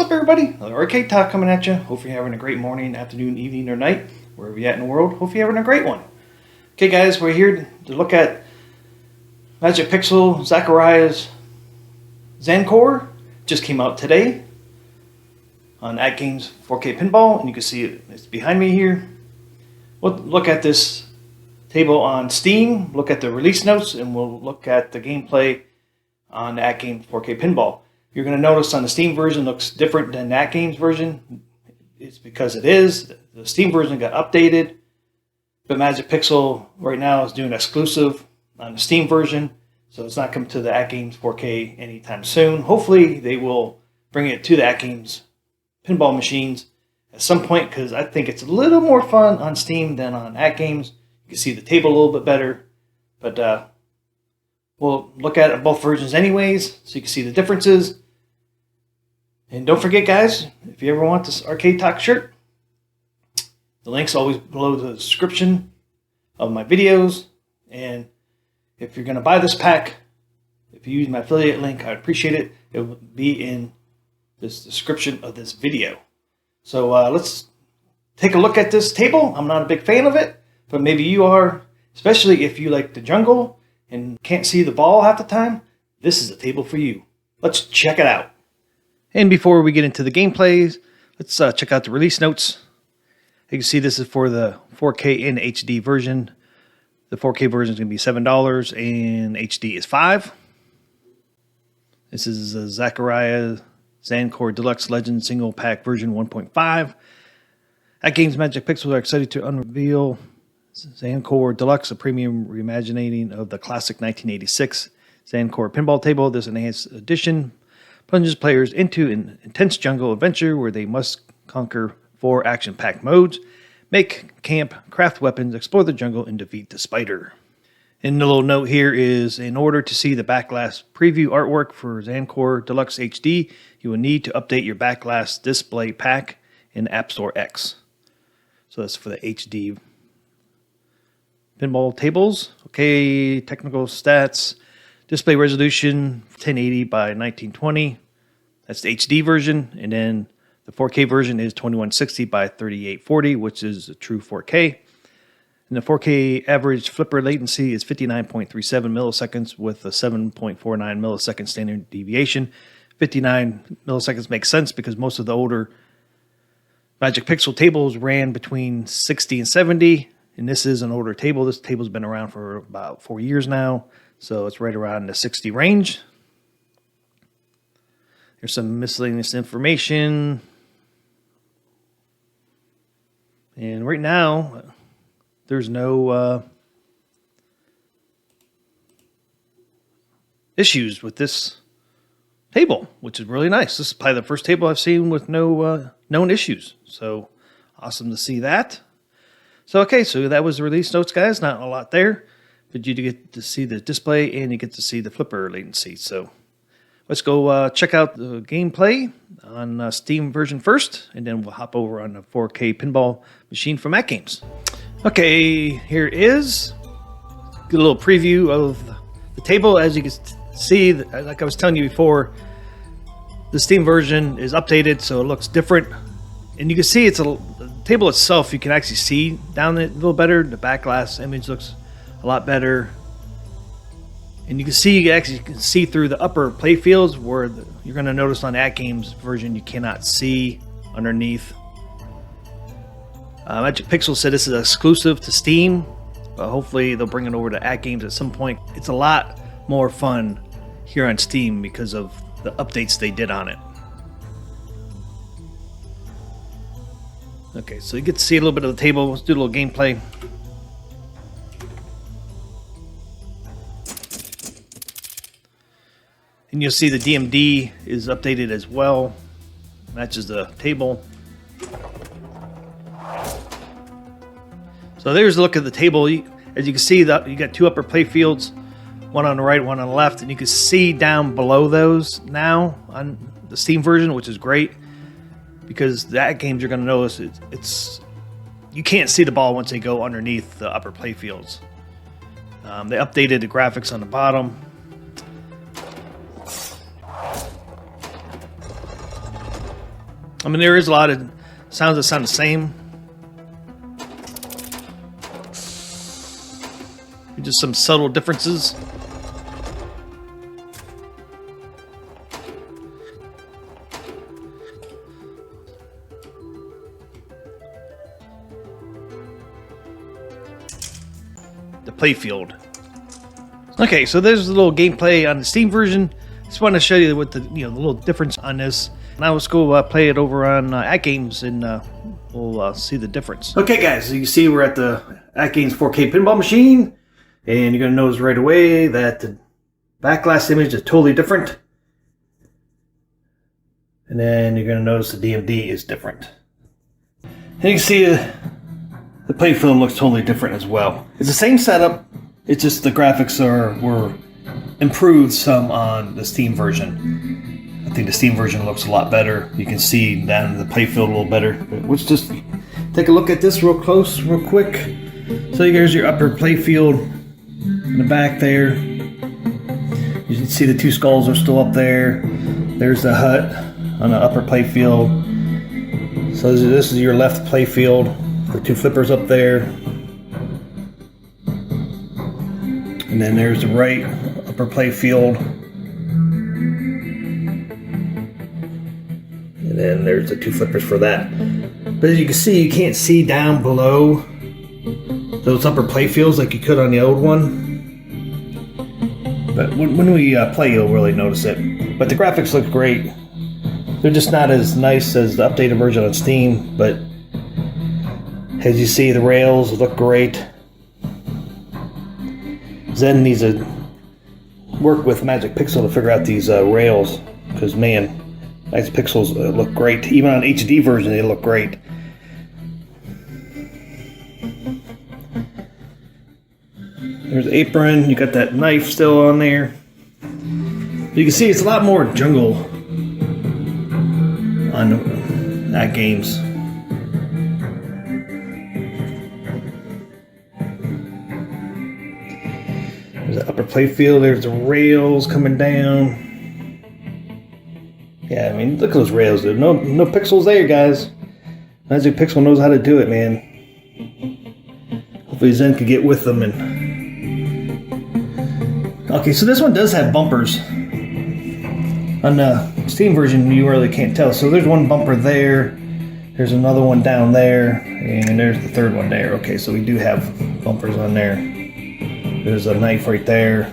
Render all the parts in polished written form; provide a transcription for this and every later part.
What's up, everybody? Another Arcade Talk coming at you. Hope you're having a great morning, afternoon, evening, or night, wherever you're at in the world. Hope you're having a great one. Okay, guys, we're here to look at Magic Pixel Zankori's Zankor. Just came out today on Atgames 4K Pinball, and you can see it's behind me here. We'll look at this table on Steam, look at the release notes, and we'll look at the gameplay on the Atgames 4K Pinball. You're going to notice on the Steam version looks different than the Atgames version. It's because it is. The Steam version got updated, but Magic Pixel right now is doing exclusive on the Steam version, so it's not coming to the Atgames 4K anytime soon. Hopefully they will bring it to the Atgames pinball machines at some point, because I think it's a little more fun on Steam than on Atgames. You can see the table a little bit better, but we'll look at both versions anyways, so you can see the differences. And don't forget, guys, if you ever want this Arcade Talk shirt, the link's always below the description of my videos. And if you're going to buy this pack, if you use my affiliate link, I'd appreciate it. It will be in this description of this video. So let's take a look at this table. I'm not a big fan of it, but maybe you are, especially if you like the jungle and can't see the ball half the time. This is a table for you. Let's check it out. And before we get into the gameplays, let's check out the release notes. You can see this is for the 4K and HD version. The 4K version is going to be $7 and HD is $5. This is Zankor Deluxe Legend Single Pack version 1.5. Atgames Magic Pixel are excited to unveil Zankor Deluxe, a premium reimagining of the classic 1986 Zankor pinball table. This enhanced edition plunges players into an intense jungle adventure where they must conquer 4 action-packed modes, make camp, craft weapons, explore the jungle, and defeat the spider. And the little note here is, in order to see the backlash preview artwork for Zankor Deluxe HD, you will need to update your backlash display pack in App Store X. So that's for the HD pinball tables. Okay, technical stats. Display resolution 1080 by 1920. That's the HD version. And then the 4K version is 2160 by 3840, which is a true 4K. And the 4K average flipper latency is 59.37 milliseconds with a 7.49 millisecond standard deviation. 59 milliseconds makes sense because most of the older Magic Pixel tables ran between 60 and 70. And this is an older table. This table's been around for about 4 years now. So it's right around the 60 range. There's some miscellaneous information. And right now, there's no issues with this table, which is really nice. This is probably the first table I've seen with no known issues. So awesome to see that. So, okay, so that was the release notes, guys. Not a lot there. But you get to see the display and you get to see the flipper latency. So let's go check out the gameplay on Steam version first, and then we'll hop over on the 4K pinball machine from Atgames. Okay, here it is. Get a little preview of the table. As you can see, like I was telling you before, the Steam version is updated, so it looks different. And you can see the table itself, you can actually see down it a little better. The backglass image looks a lot better, and you can see through the upper play fields, where you're going to notice on the Atgames version you cannot see underneath. Magic Pixel said this is exclusive to Steam, but hopefully they'll bring it over to Atgames at some point. It's a lot more fun here on Steam because of the updates they did on it. Okay, so you get to see a little bit of the table. Let's do a little gameplay. And you'll see the DMD is updated as well. Matches the table. So there's a look at the table. As you can see, you got 2 upper play fields, one on the right, one on the left, and you can see down below those now on the Steam version, which is great because the Atgames you're going to notice you can't see the ball once they go underneath the upper play fields. They updated the graphics on the bottom. I mean, there is a lot of sounds that sound the same. Just some subtle differences. The playfield. Okay, so there's a little gameplay on the Steam version. Just want to show you what the the little difference on this. Now let's go play it over on Atgames, and we'll see the difference. Okay, guys, so you see we're at the Atgames 4K pinball machine, and you're gonna notice right away that the backglass image is totally different, and then you're gonna notice the DMD is different. And you can see the playfield looks totally different as well. It's the same setup. It's just the graphics were improved some on the Steam version. I think the Steam version looks a lot better. You can see down in the playfield a little better. But let's just take a look at this real close, real quick. So here's your upper playfield in the back there. You can see the two skulls are still up there. There's the hut on the upper playfield. So this is your left playfield. The two flippers up there. And then there's the right upper playfield. And then there's the two flippers for that. But as you can see, you can't see down below those upper playfields like you could on the old one. But when we play, you'll really notice it. But the graphics look great. They're just not as nice as the updated version on Steam, but as you see, the rails look great. Zen needs to work with Magic Pixel to figure out these rails, because man, Magic Pixels look great. Even on HD version, they look great. There's the apron. You got that knife still on there. You can see it's a lot more jungle on Atgames. There's the upper playfield. There's the rails coming down. Yeah, I mean, look at those rails, dude. No pixels there, guys. Magic Pixel knows how to do it, man. Hopefully Zen could get with them. And okay, so this one does have bumpers. On the Steam version, you really can't tell. So there's one bumper there. There's another one down there, and there's the third one there. Okay, so we do have bumpers on there. There's a knife right there.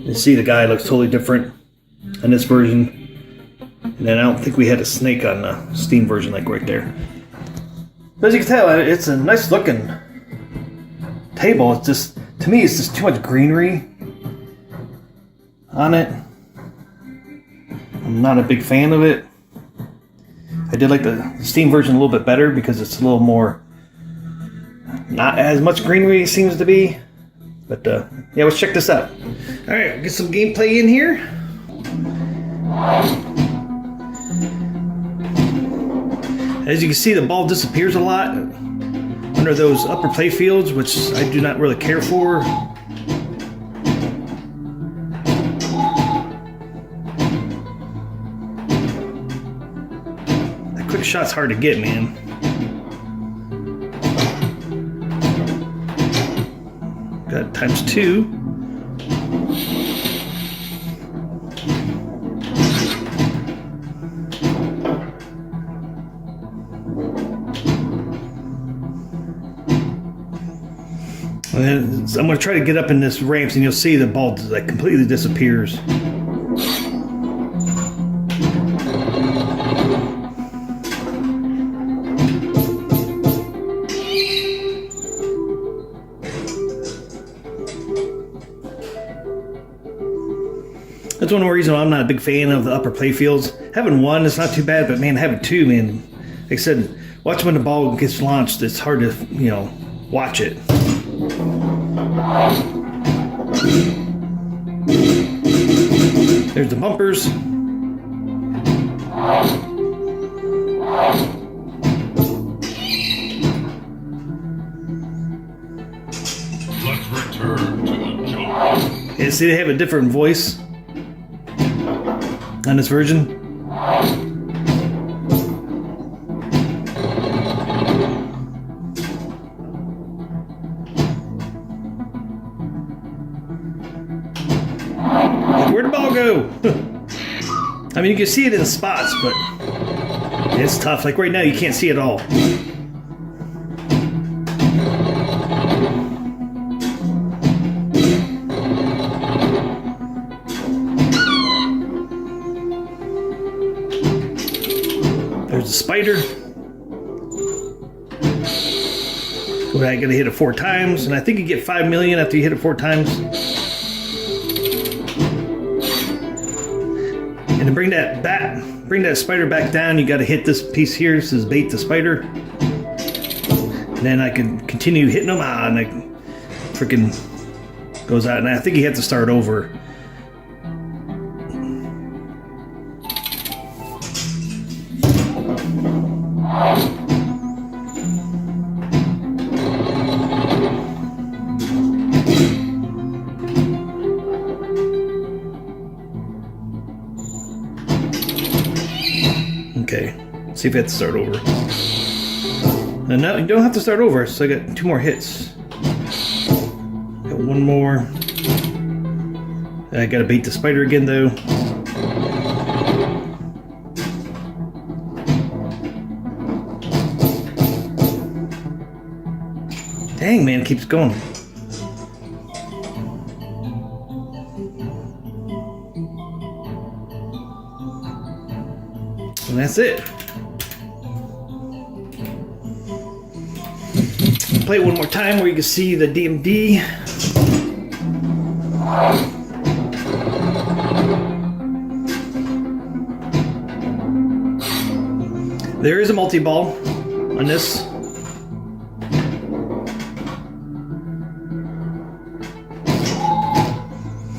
You see the guy looks totally different on this version. And then I don't think we had a snake on the Steam version like right there. But as you can tell, it's a nice looking table. It's just, to me, it's just too much greenery on it. I'm not a big fan of it. I did like the Steam version a little bit better because it's a little more, not as much greenery it seems to be. But yeah, let's check this out. All right, get some gameplay in here. As you can see, the ball disappears a lot under those upper playfields, which I do not really care for. That quick shot's hard to get, man. Got ×2. And then I'm going to try to get up in this ramps, and you'll see the ball like completely disappears. That's one reason why I'm not a big fan of the upper playfields. Having one, it's not too bad, but man, having two, man, like I said, watch when the ball gets launched. It's hard to, watch it. There's the bumpers. Yeah, see, they have a different voice on this version. Like, where'd the ball go? I mean, you can see it in spots, but it's tough. Like right now, you can't see it all. There's a spider. So I gotta hit it 4 times, and I think you get 5 million after you hit it 4 times. And to bring that spider back down, you gotta hit this piece here. This is bait the spider. And then I can continue hitting them out, and it freaking goes out. And I think you have to start over. Okay, see if I have to start over. And now you don't have to start over, so I got 2 more hits. Got 1 more. I gotta bait the spider again though. Dang, man, it keeps going. And that's it. Play it one more time where you can see the DMD. There is a multi-ball on this.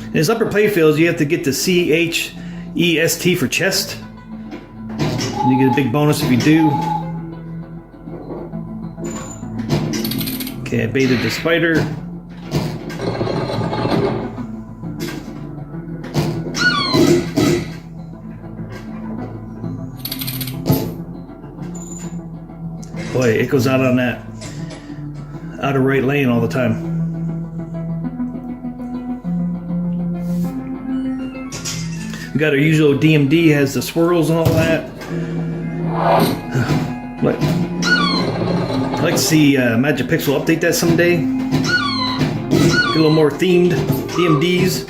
In his upper playfields, you have to get the CHEST for chest. You get a big bonus if you do. Okay, I baited the spider. Boy, it goes out on that outer right lane all the time. We got our usual DMD, has the swirls and all that. I'd like to see Magic Pixel update that someday. Get a little more themed DMDs.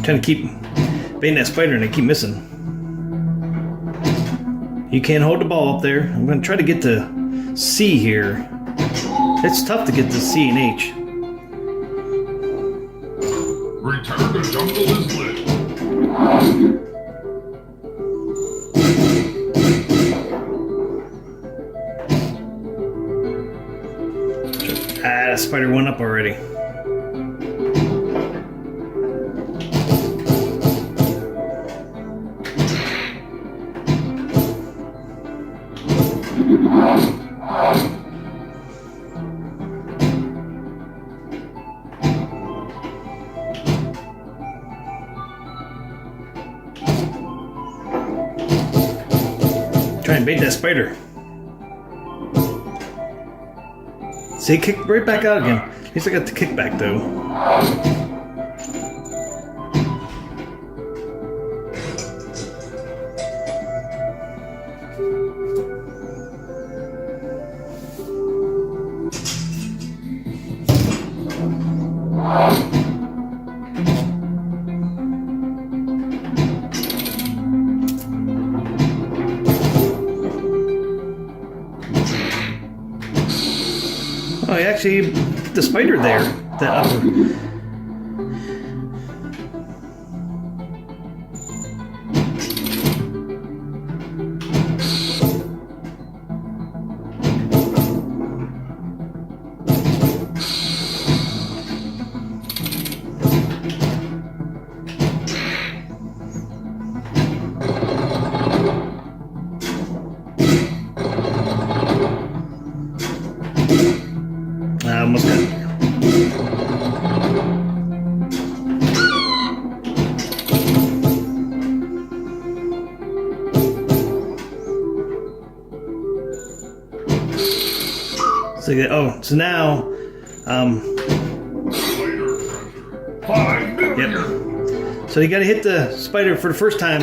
Trying to keep baiting that spider and I keep missing. You can't hold the ball up there. I'm going to try to get to C here. It's tough to get to C and H. Return to jungle is lit. Ah, that spider went up already. Try and bait that spider. See, it kicked right back out again. At least I got the kickback though. Oh, I actually put the spider there. That upper. So now, Spider treasure. 5 million. yep. So you got to hit the spider for the first time.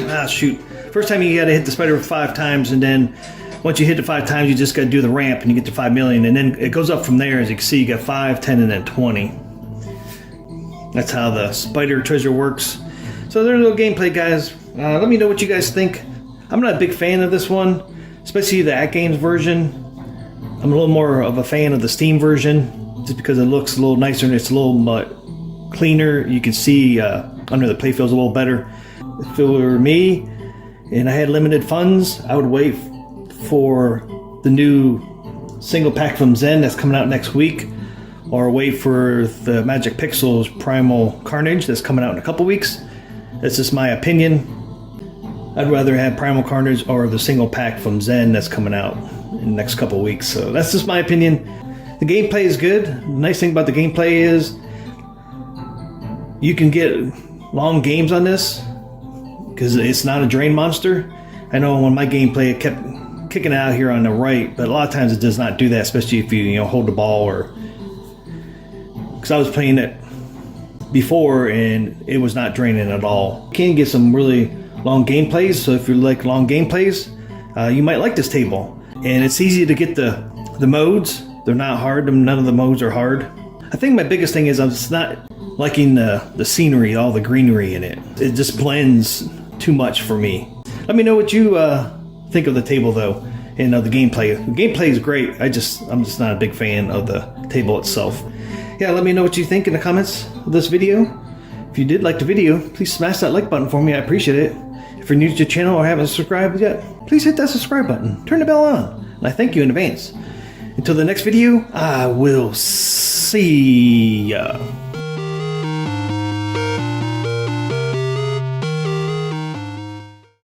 First time you got to hit the spider 5 times, and then once you hit it 5 times, you just got to do the ramp, and you get to 5 million, and then it goes up from there. As you can see, you got 5, 10, and then 20. That's how the spider treasure works. So there's a little gameplay, guys. Let me know what you guys think. I'm not a big fan of this one, especially the Atgames version. I'm a little more of a fan of the Steam version, just because it looks a little nicer and it's a little cleaner. You can see under the playfield's a little better. If it were me and I had limited funds, I would wait for the new single pack from Zen that's coming out next week, or wait for the Magic Pixels Primal Carnage that's coming out in a couple weeks. That's just my opinion. I'd rather have Primal Carnage or the single pack from Zen that's coming out in the next couple weeks. So that's just my opinion. The gameplay is good. The nice thing about the gameplay is you can get long games on this because it's not a drain monster. I know when my gameplay it kept kicking out here on the right, but a lot of times it does not do that, especially if you hold the ball, or because I was playing it before and it was not draining at all. You can get some really long gameplays, so if you like long gameplays, you might like this table. And it's easy to get the modes. They're not hard. None of the modes are hard. I think my biggest thing is I'm just not liking the scenery, all the greenery in it. It just blends too much for me. Let me know what you think of the table though, and of the gameplay. The gameplay is great. I'm just not a big fan of the table itself. Yeah, let me know what you think in the comments of this video. If you did like the video, please smash that like button for me. I appreciate it. If you're new to the channel or haven't subscribed yet, please hit that subscribe button. Turn the bell on. And I thank you in advance. Until the next video, I will see ya.